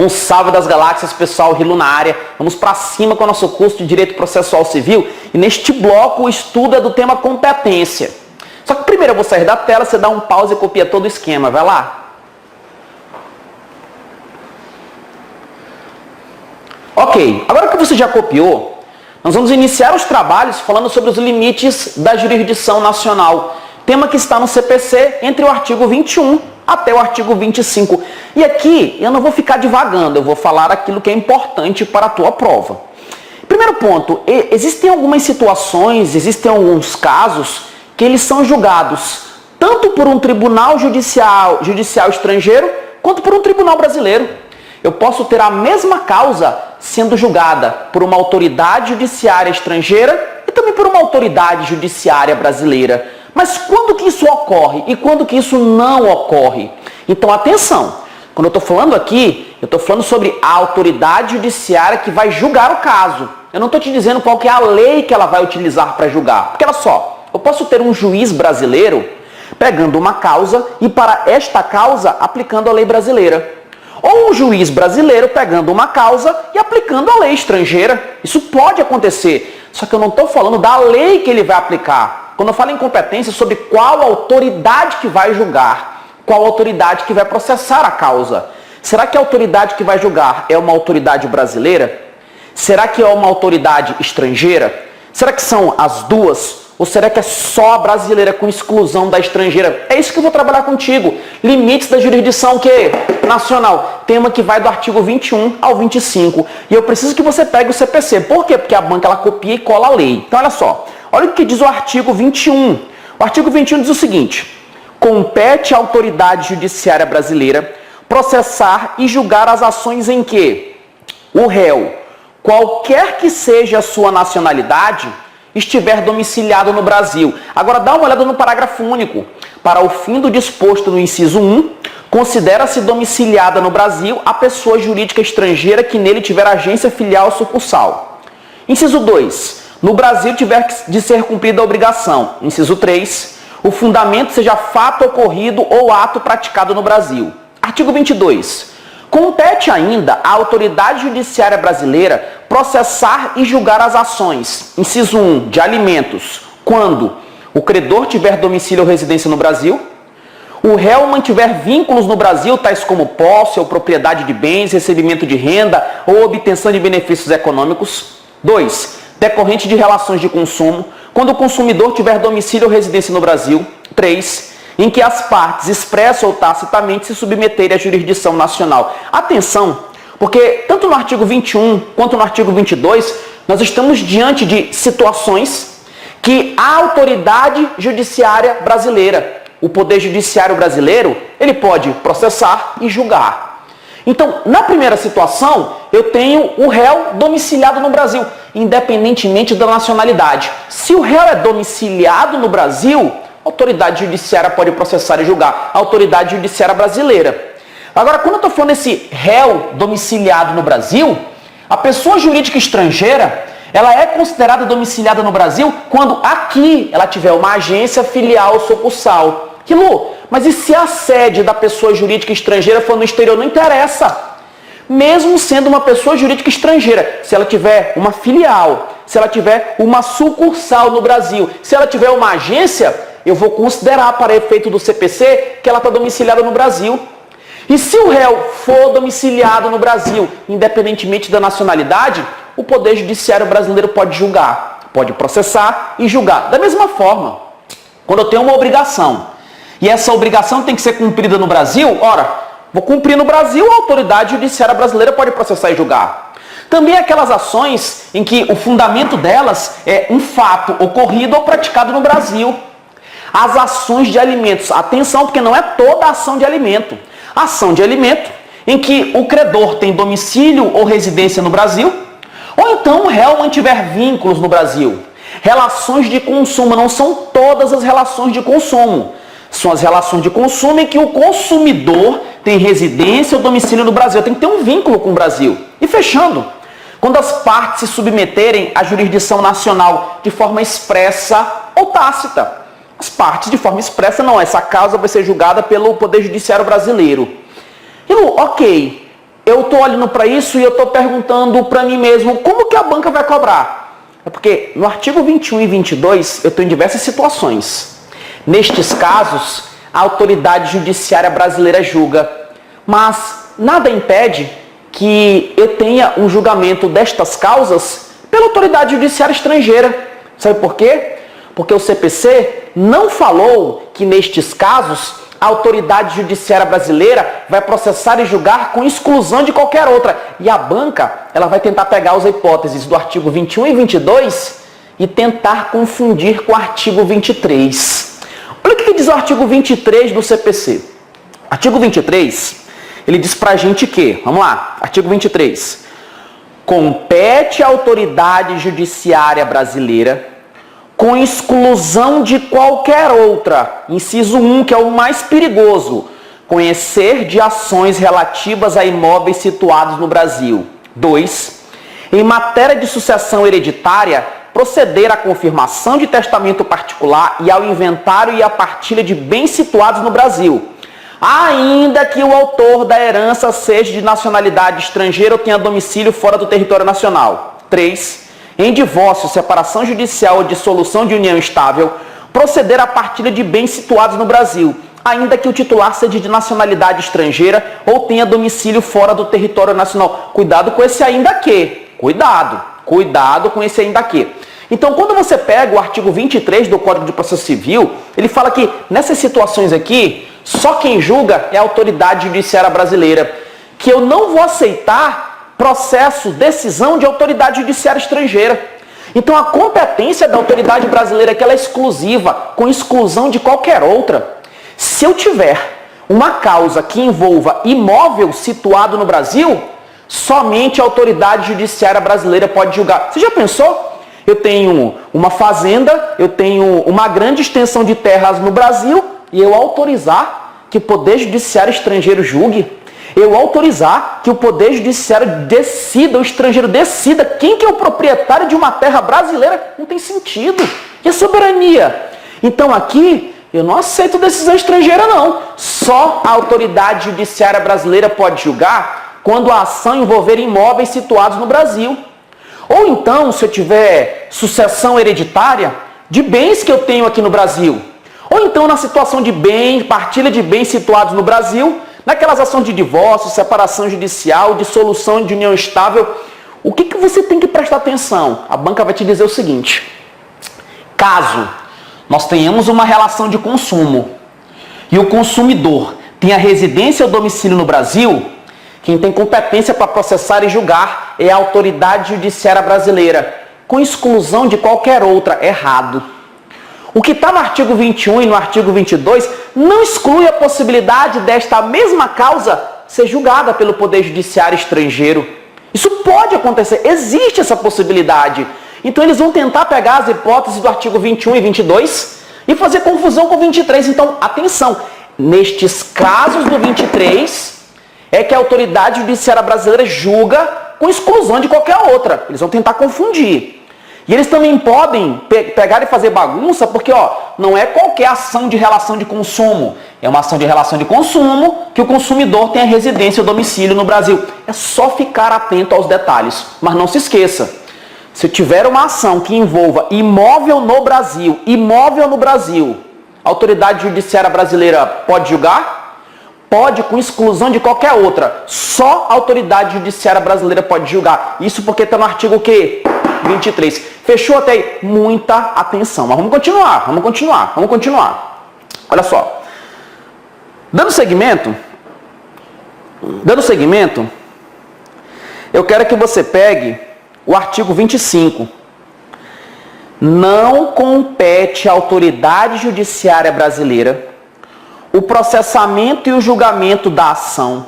Um salve das galáxias, pessoal, Rilo na área. Vamos para cima com o nosso curso de Direito Processual Civil. E neste bloco o estudo é do tema competência. Só que primeiro eu vou sair da tela, você dá um pause e copia todo o esquema. Vai lá. Ok, agora que você já copiou, nós vamos iniciar os trabalhos falando sobre os limites da jurisdição nacional. Tema que está no CPC entre o artigo 21 até o artigo 25. E aqui eu não vou ficar divagando, eu vou falar aquilo que é importante para a tua prova. Primeiro ponto, existem algumas situações, existem alguns casos que eles são julgados tanto por um tribunal judicial estrangeiro quanto por um tribunal brasileiro. Eu posso ter a mesma causa sendo julgada por uma autoridade judiciária estrangeira e também por uma autoridade judiciária brasileira. Mas quando que isso ocorre e quando que isso não ocorre? Então, atenção, quando eu estou falando aqui, eu estou falando sobre a autoridade judiciária que vai julgar o caso. Eu não estou te dizendo qual que é a lei que ela vai utilizar para julgar. Porque olha só, eu posso ter um juiz brasileiro pegando uma causa e para esta causa aplicando a lei brasileira. Ou um juiz brasileiro pegando uma causa e aplicando a lei estrangeira. Isso pode acontecer, só que eu não estou falando da lei que ele vai aplicar. Quando eu falo em competência, sobre qual autoridade que vai julgar, qual autoridade que vai processar a causa. Será que a autoridade que vai julgar é uma autoridade brasileira? Será que é uma autoridade estrangeira? Será que são as duas? Ou será que é só a brasileira com exclusão da estrangeira? É isso que eu vou trabalhar contigo. Limites da jurisdição nacional. Tema que vai do artigo 21 ao 25. E eu preciso que você pegue o CPC. Por quê? Porque a banca ela copia e cola a lei. Então olha só. Olha o que diz o artigo 21. O artigo 21 diz o seguinte: compete à autoridade judiciária brasileira processar e julgar as ações em que o réu, qualquer que seja a sua nacionalidade, estiver domiciliado no Brasil. Agora dá uma olhada no parágrafo único. Para o fim do disposto no inciso 1, considera-se domiciliada no Brasil a pessoa jurídica estrangeira que nele tiver agência filial ou sucursal. Inciso 2. No Brasil tiver de ser cumprida a obrigação. Inciso 3. O fundamento seja fato ocorrido ou ato praticado no Brasil. Artigo 22. Compete ainda à autoridade judiciária brasileira processar e julgar as ações. Inciso 1. De alimentos. Quando o credor tiver domicílio ou residência no Brasil. O réu mantiver vínculos no Brasil, tais como posse ou propriedade de bens, recebimento de renda ou obtenção de benefícios econômicos. 2. Decorrente de relações de consumo, quando o consumidor tiver domicílio ou residência no Brasil. 3. Em que as partes, expressa ou tacitamente, se submeterem à jurisdição nacional. Atenção, porque tanto no artigo 21 quanto no artigo 22, nós estamos diante de situações que a autoridade judiciária brasileira, o Poder Judiciário brasileiro, ele pode processar e julgar. Então, na primeira situação, eu tenho o réu domiciliado no Brasil, independentemente da nacionalidade. Se o réu é domiciliado no Brasil, a autoridade judiciária pode processar e julgar. A autoridade judiciária brasileira. Agora, quando eu estou falando desse réu domiciliado no Brasil, a pessoa jurídica estrangeira, ela é considerada domiciliada no Brasil quando aqui ela tiver uma agência filial ou sucursal. Lu, mas e se a sede da pessoa jurídica estrangeira for no exterior? Não interessa. Mesmo sendo uma pessoa jurídica estrangeira, se ela tiver uma filial, se ela tiver uma sucursal no Brasil, se ela tiver uma agência, eu vou considerar para efeito do CPC que ela está domiciliada no Brasil. E se o réu for domiciliado no Brasil, independentemente da nacionalidade, o Poder Judiciário brasileiro pode julgar, pode processar e julgar. Da mesma forma, quando eu tenho uma obrigação, e essa obrigação tem que ser cumprida no Brasil, ora, vou cumprir no Brasil, a autoridade judiciária brasileira pode processar e julgar. Também aquelas ações em que o fundamento delas é um fato ocorrido ou praticado no Brasil. As ações de alimentos, atenção, porque não é toda ação de alimento. Ação de alimento em que o credor tem domicílio ou residência no Brasil, ou então o réu mantiver vínculos no Brasil. Relações de consumo, não são todas as relações de consumo. São as relações de consumo em que o consumidor tem residência ou domicílio no Brasil. Tem que ter um vínculo com o Brasil. E fechando, quando as partes se submeterem à jurisdição nacional de forma expressa ou tácita. As partes de forma expressa, não, essa causa vai ser julgada pelo Poder Judiciário brasileiro. E ok, eu estou olhando para isso e eu estou perguntando para mim mesmo, como que a banca vai cobrar? É porque no artigo 21 e 22 eu estou em diversas situações. Nestes casos, a autoridade judiciária brasileira julga, mas nada impede que eu tenha um julgamento destas causas pela autoridade judiciária estrangeira. Sabe por quê? Porque o CPC não falou que nestes casos a autoridade judiciária brasileira vai processar e julgar com exclusão de qualquer outra. E a banca, ela vai tentar pegar as hipóteses do artigo 21 e 22 e tentar confundir com o artigo 23. Olha o que diz o artigo 23 do CPC. Artigo 23, ele diz pra gente que, vamos lá, artigo 23. Compete à autoridade judiciária brasileira, com exclusão de qualquer outra, inciso 1, que é o mais perigoso, conhecer de ações relativas a imóveis situados no Brasil. 2. Em matéria de sucessão hereditária, proceder à confirmação de testamento particular e ao inventário e à partilha de bens situados no Brasil, ainda que o autor da herança seja de nacionalidade estrangeira ou tenha domicílio fora do território nacional. 3. Em divórcio, separação judicial ou dissolução de união estável, proceder à partilha de bens situados no Brasil, ainda que o titular seja de nacionalidade estrangeira ou tenha domicílio fora do território nacional. Cuidado com esse ainda que. Cuidado com esse ainda que. Então, quando você pega o artigo 23 do Código de Processo Civil, ele fala que nessas situações aqui, só quem julga é a autoridade judiciária brasileira, que eu não vou aceitar processo, decisão de autoridade judiciária estrangeira. Então a competência da autoridade brasileira é que ela é exclusiva, com exclusão de qualquer outra. Se eu tiver uma causa que envolva imóvel situado no Brasil, somente a autoridade judiciária brasileira pode julgar. Você já pensou? Eu tenho uma fazenda, eu tenho uma grande extensão de terras no Brasil e eu autorizar que o Poder Judiciário estrangeiro julgue? Eu autorizar que o Poder Judiciário decida, o estrangeiro decida quem que é o proprietário de uma terra brasileira? Não tem sentido. E a soberania? Então aqui, eu não aceito decisão estrangeira não. Só a autoridade judiciária brasileira pode julgar quando a ação envolver imóveis situados no Brasil. Ou então, se eu tiver sucessão hereditária de bens que eu tenho aqui no Brasil. Ou então na situação de bens, partilha de bens situados no Brasil, naquelas ações de divórcio, separação judicial, dissolução de união estável, o que você tem que prestar atenção? A banca vai te dizer o seguinte: caso nós tenhamos uma relação de consumo e o consumidor tem a residência ou domicílio no Brasil, quem tem competência para processar e julgar é a autoridade judiciária brasileira, com exclusão de qualquer outra. Errado. O que está no artigo 21 e no artigo 22 não exclui a possibilidade desta mesma causa ser julgada pelo Poder Judiciário estrangeiro. Isso pode acontecer, existe essa possibilidade. Então eles vão tentar pegar as hipóteses do artigo 21 e 22 e fazer confusão com o 23. Então, atenção, nestes casos do 23 é que a autoridade judiciária brasileira julga com exclusão de qualquer outra. Eles vão tentar confundir. E eles também podem pegar e fazer bagunça porque, não é qualquer ação de relação de consumo. É uma ação de relação de consumo que o consumidor tem a residência ou domicílio no Brasil. É só ficar atento aos detalhes. Mas não se esqueça, se tiver uma ação que envolva imóvel no Brasil, a autoridade judiciária brasileira pode julgar? Pode, com exclusão de qualquer outra. Só a autoridade judiciária brasileira pode julgar. Isso porque está no artigo o quê? 23. Fechou até aí? Muita atenção. Mas vamos continuar. Olha só. Dando seguimento, eu quero que você pegue o artigo 25. Não compete à autoridade judiciária brasileira o processamento e o julgamento da ação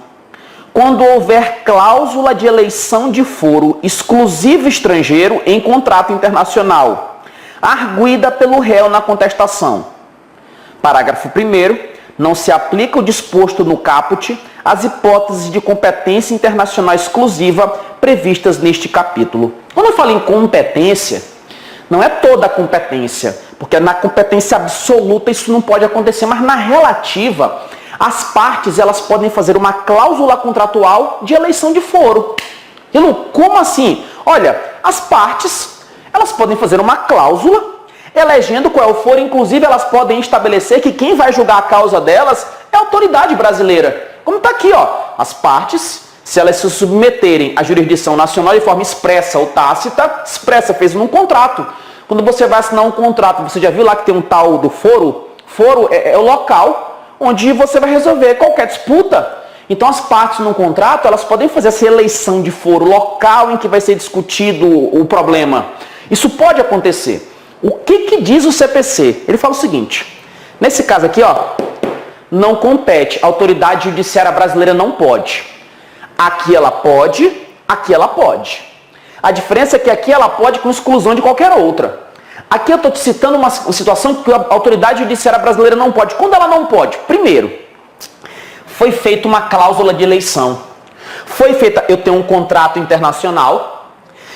quando houver cláusula de eleição de foro exclusivo estrangeiro em contrato internacional, arguida pelo réu na contestação. Parágrafo 1º. Não se aplica o disposto no caput às hipóteses de competência internacional exclusiva previstas neste capítulo. Quando eu falo em competência, não é toda a competência, porque na competência absoluta isso não pode acontecer, mas na relativa as partes elas podem fazer uma cláusula contratual de eleição de foro. Como assim? Olha, as partes elas podem fazer uma cláusula elegendo qual é o foro, inclusive elas podem estabelecer que quem vai julgar a causa delas é a autoridade brasileira. Como está aqui, ó, as partes, se elas se submeterem à jurisdição nacional de forma expressa ou tácita, expressa fez num contrato. Quando você vai assinar um contrato, você já viu lá que tem um tal do foro? Foro é o local onde você vai resolver qualquer disputa. Então as partes num contrato, elas podem fazer essa eleição de foro, local em que vai ser discutido o problema. Isso pode acontecer. O que diz o CPC? Ele fala o seguinte, nesse caso aqui, ó, não compete, a autoridade judiciária brasileira não pode. Aqui ela pode, aqui ela pode. A diferença é que aqui ela pode com exclusão de qualquer outra. Aqui eu estou te citando uma situação que a autoridade judiciária brasileira não pode. Quando ela não pode? Primeiro, foi feita uma cláusula de eleição. Eu tenho um contrato internacional,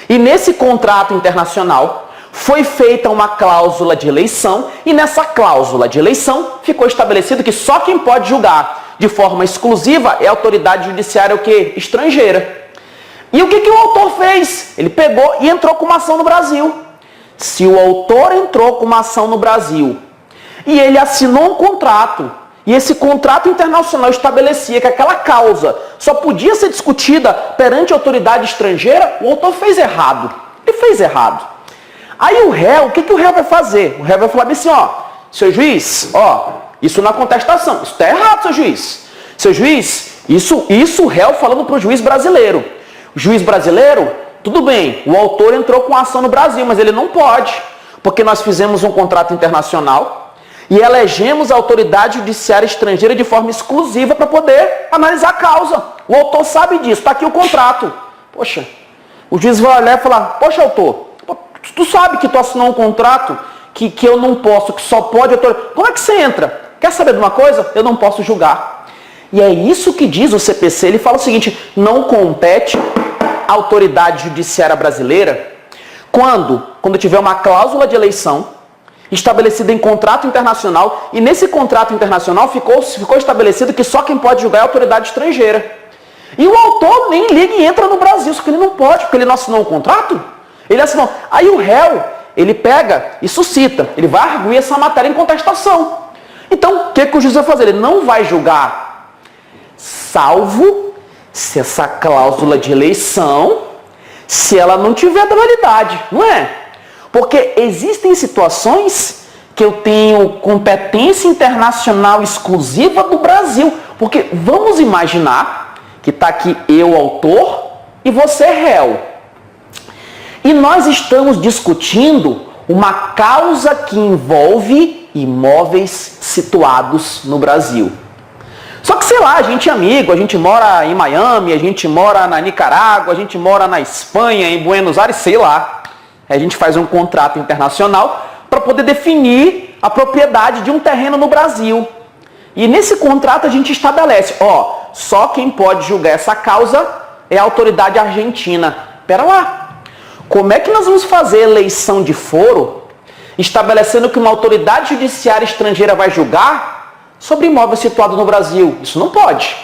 e nesse contrato internacional foi feita uma cláusula de eleição, e nessa cláusula de eleição ficou estabelecido que só quem pode julgar de forma exclusiva é a autoridade judiciária o quê? Estrangeira. E o que o autor fez? Ele pegou e entrou com uma ação no Brasil. Se o autor entrou com uma ação no Brasil e ele assinou um contrato, e esse contrato internacional estabelecia que aquela causa só podia ser discutida perante a autoridade estrangeira, o autor fez errado. Ele fez errado. Aí o réu, o que o réu vai fazer? O réu vai falar assim, ó, seu juiz, ó, isso na contestação, isso está errado, seu juiz. Seu juiz, isso o réu falando para o juiz brasileiro. O juiz brasileiro, tudo bem, o autor entrou com ação no Brasil, mas ele não pode, porque nós fizemos um contrato internacional e elegemos a autoridade judiciária estrangeira de forma exclusiva para poder analisar a causa. O autor sabe disso, está aqui o contrato. Poxa, o juiz vai olhar e falar, poxa, autor, tu sabe que tu assinou um contrato que eu não posso, que só pode autor. Como é que você entra? Quer saber de uma coisa? Eu não posso julgar. E é isso que diz o CPC. Ele fala o seguinte, não compete à autoridade judiciária brasileira quando tiver uma cláusula de eleição estabelecida em contrato internacional, e nesse contrato internacional ficou estabelecido que só quem pode julgar é a autoridade estrangeira. E o autor nem liga e entra no Brasil, só que ele não pode, porque ele não assinou um contrato. Ele assinou. Aí o réu, ele pega e suscita, ele vai arguir essa matéria em contestação. Então, o que o juiz vai fazer? Ele não vai julgar, salvo se essa cláusula de eleição, se ela não tiver dualidade, não é? Porque existem situações que eu tenho competência internacional exclusiva do Brasil. Porque vamos imaginar que está aqui eu, autor, e você, réu. E nós estamos discutindo uma causa que envolve imóveis situados no Brasil. Só que, sei lá, a gente é amigo, a gente mora em Miami, a gente mora na Nicarágua, a gente mora na Espanha, em Buenos Aires, sei lá. A gente faz um contrato internacional para poder definir a propriedade de um terreno no Brasil. E nesse contrato a gente estabelece, ó, só quem pode julgar essa causa é a autoridade argentina. Pera lá, como é que nós vamos fazer eleição de foro estabelecendo que uma autoridade judiciária estrangeira vai julgar sobre imóvel situado no Brasil? Isso não pode.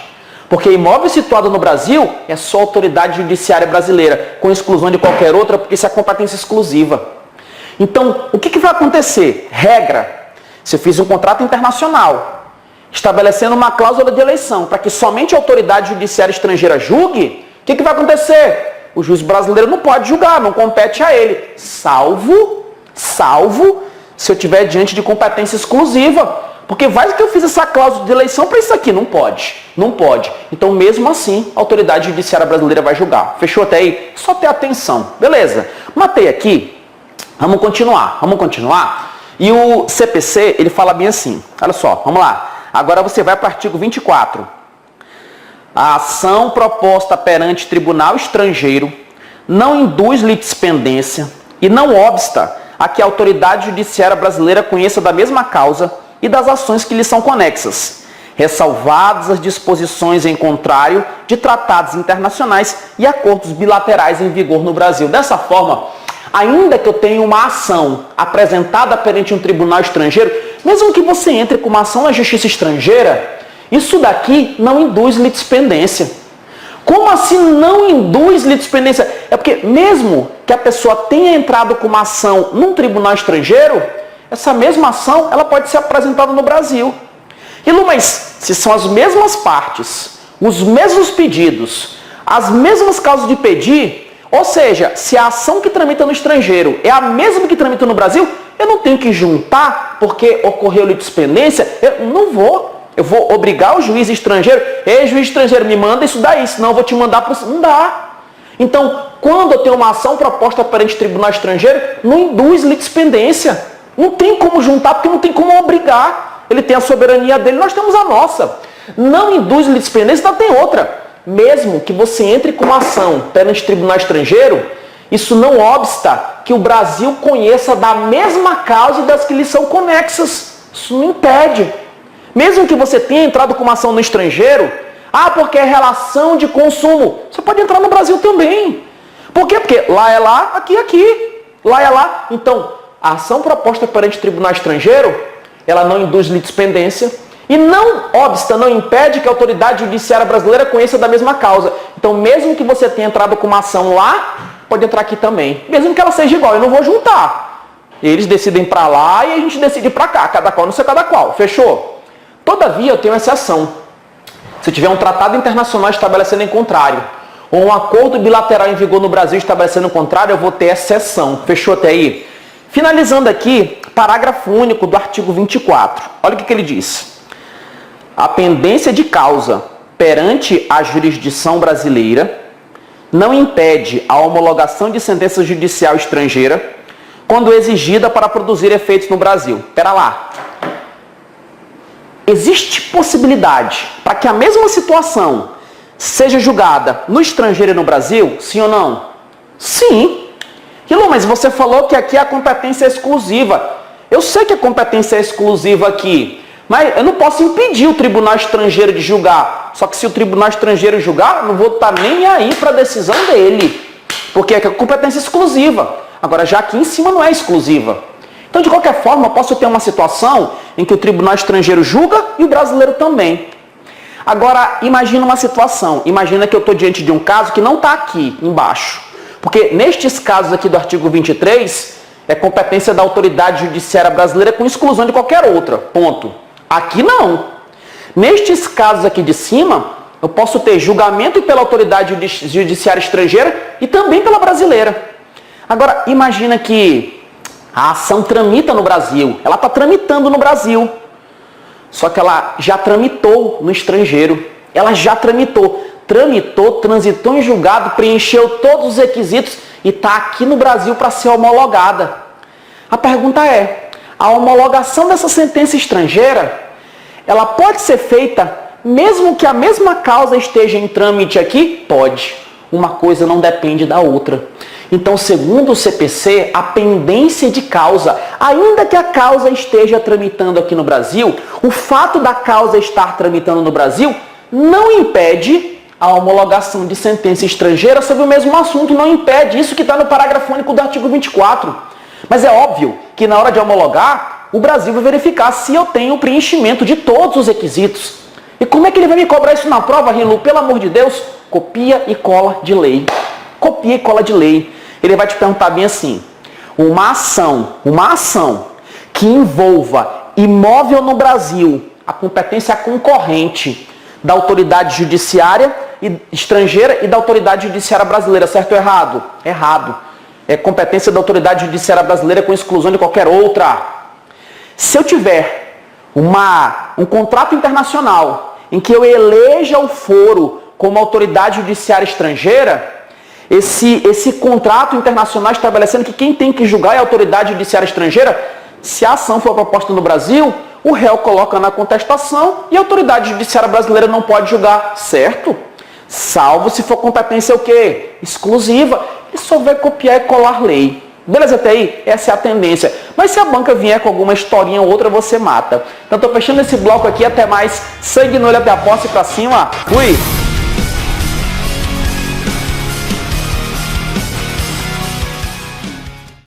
Porque imóvel situado no Brasil é só autoridade judiciária brasileira, com exclusão de qualquer outra, porque isso é competência exclusiva. Então, o que vai acontecer? Regra, se eu fiz um contrato internacional, estabelecendo uma cláusula de eleição, para que somente a autoridade judiciária estrangeira julgue, o que vai acontecer? O juiz brasileiro não pode julgar, não compete a ele, salvo se eu estiver diante de competência exclusiva. Porque vai que eu fiz essa cláusula de eleição para isso aqui. Não pode. Não pode. Então, mesmo assim, a autoridade judiciária brasileira vai julgar. Fechou até aí? Só ter atenção. Beleza. Matei aqui. Vamos continuar. E o CPC, ele fala bem assim. Olha só, vamos lá. Agora você vai para o artigo 24. A ação proposta perante tribunal estrangeiro não induz litispendência e não obsta a que a autoridade judiciária brasileira conheça da mesma causa e das ações que lhe são conexas, ressalvadas as disposições em contrário de tratados internacionais e acordos bilaterais em vigor no Brasil. Dessa forma, ainda que eu tenha uma ação apresentada perante um tribunal estrangeiro, mesmo que você entre com uma ação na justiça estrangeira Isso daqui não induz litispendência. Como assim não induz litispendência? É porque mesmo que a pessoa tenha entrado com uma ação num tribunal estrangeiro, essa mesma ação ela pode ser apresentada no Brasil. E Lu, mas se são as mesmas partes, os mesmos pedidos, as mesmas causas de pedir, ou seja, se a ação que tramita no estrangeiro é a mesma que tramita no Brasil, eu não tenho que juntar porque ocorreu litispendência, eu não vou. Eu vou obrigar o juiz estrangeiro, ei, juiz estrangeiro, me manda isso daí, senão eu vou te mandar para o... Não dá. Então, quando eu tenho uma ação proposta perante tribunal estrangeiro, não induz litispendência. Não tem como juntar, porque não tem como obrigar. Ele tem a soberania dele, nós temos a nossa. Não induz litispendência, então tem outra. Mesmo que você entre com uma ação perante tribunal estrangeiro, isso não obsta que o Brasil conheça da mesma causa e das que lhe são conexas. Isso não impede. Mesmo que você tenha entrado com uma ação no estrangeiro, porque é relação de consumo, você pode entrar no Brasil também. Por quê? Porque lá é lá, aqui é aqui. Lá é lá. Então, a ação proposta perante tribunal estrangeiro, ela não induz litispendência e não obsta, não impede que a autoridade judiciária brasileira conheça da mesma causa. Então, mesmo que você tenha entrado com uma ação lá, pode entrar aqui também. Mesmo que ela seja igual, eu não vou juntar. Eles decidem para lá e a gente decide para cá, cada qual, não sei cada qual. Fechou? Todavia, eu tenho exceção. Se tiver um tratado internacional estabelecendo em contrário, ou um acordo bilateral em vigor no Brasil estabelecendo o contrário, eu vou ter exceção. Fechou até aí? Finalizando aqui, parágrafo único do artigo 24. Olha o que ele diz. A pendência de causa perante a jurisdição brasileira não impede a homologação de sentença judicial estrangeira quando exigida para produzir efeitos no Brasil. Pera lá. Existe possibilidade para que a mesma situação seja julgada no estrangeiro e no Brasil? Sim ou não? Sim. Lu, mas você falou que aqui a competência é exclusiva. Eu sei que a competência é exclusiva aqui, mas eu não posso impedir o tribunal estrangeiro de julgar. Só que se o tribunal estrangeiro julgar, eu não vou estar nem aí para a decisão dele. Porque é que a competência é exclusiva. Agora, já aqui em cima não é exclusiva. Então, de qualquer forma, eu posso ter uma situação em que o tribunal estrangeiro julga e o brasileiro também. Agora, imagina uma situação. Imagina que eu estou diante de um caso que não está aqui embaixo. Porque nestes casos aqui do artigo 23, é competência da autoridade judiciária brasileira com exclusão de qualquer outra. Ponto. Aqui não. Nestes casos aqui de cima, eu posso ter julgamento pela autoridade judiciária estrangeira e também pela brasileira. Agora, imagina que a ação tramita no Brasil, ela está tramitando no Brasil, só que ela já tramitou no estrangeiro, ela já tramitou, transitou em julgado, preencheu todos os requisitos e está aqui no Brasil para ser homologada. A pergunta é, a homologação dessa sentença estrangeira, ela pode ser feita mesmo que a mesma causa esteja em trâmite aqui? Pode. Uma coisa não depende da outra. Então, segundo o CPC, a pendência de causa, ainda que a causa esteja tramitando aqui no Brasil, o fato da causa estar tramitando no Brasil não impede a homologação de sentença estrangeira sobre o mesmo assunto, não impede. Isso que está no parágrafo único do artigo 24. Mas é óbvio que na hora de homologar, o Brasil vai verificar se eu tenho o preenchimento de todos os requisitos. E como é que ele vai me cobrar isso na prova, Rilu? Pelo amor de Deus, copia e cola de lei. Copia e cola de lei. Ele vai te perguntar bem assim, uma ação que envolva imóvel no Brasil, a competência concorrente da autoridade judiciária estrangeira e da autoridade judiciária brasileira, certo ou errado? Errado. É competência da autoridade judiciária brasileira com exclusão de qualquer outra. Se eu tiver um contrato internacional em que eu eleja o foro como autoridade judiciária estrangeira, esse contrato internacional estabelecendo que quem tem que julgar é a autoridade judiciária estrangeira, se a ação for proposta no Brasil, o réu coloca na contestação e a autoridade judiciária brasileira não pode julgar, certo? Salvo se for competência o quê? Exclusiva. E só vai copiar e colar lei. Beleza até aí? Essa é a tendência. Mas se a banca vier com alguma historinha ou outra, você mata. Então tô fechando esse bloco aqui. Até mais. Sangue no olho até a posse pra cima. Fui!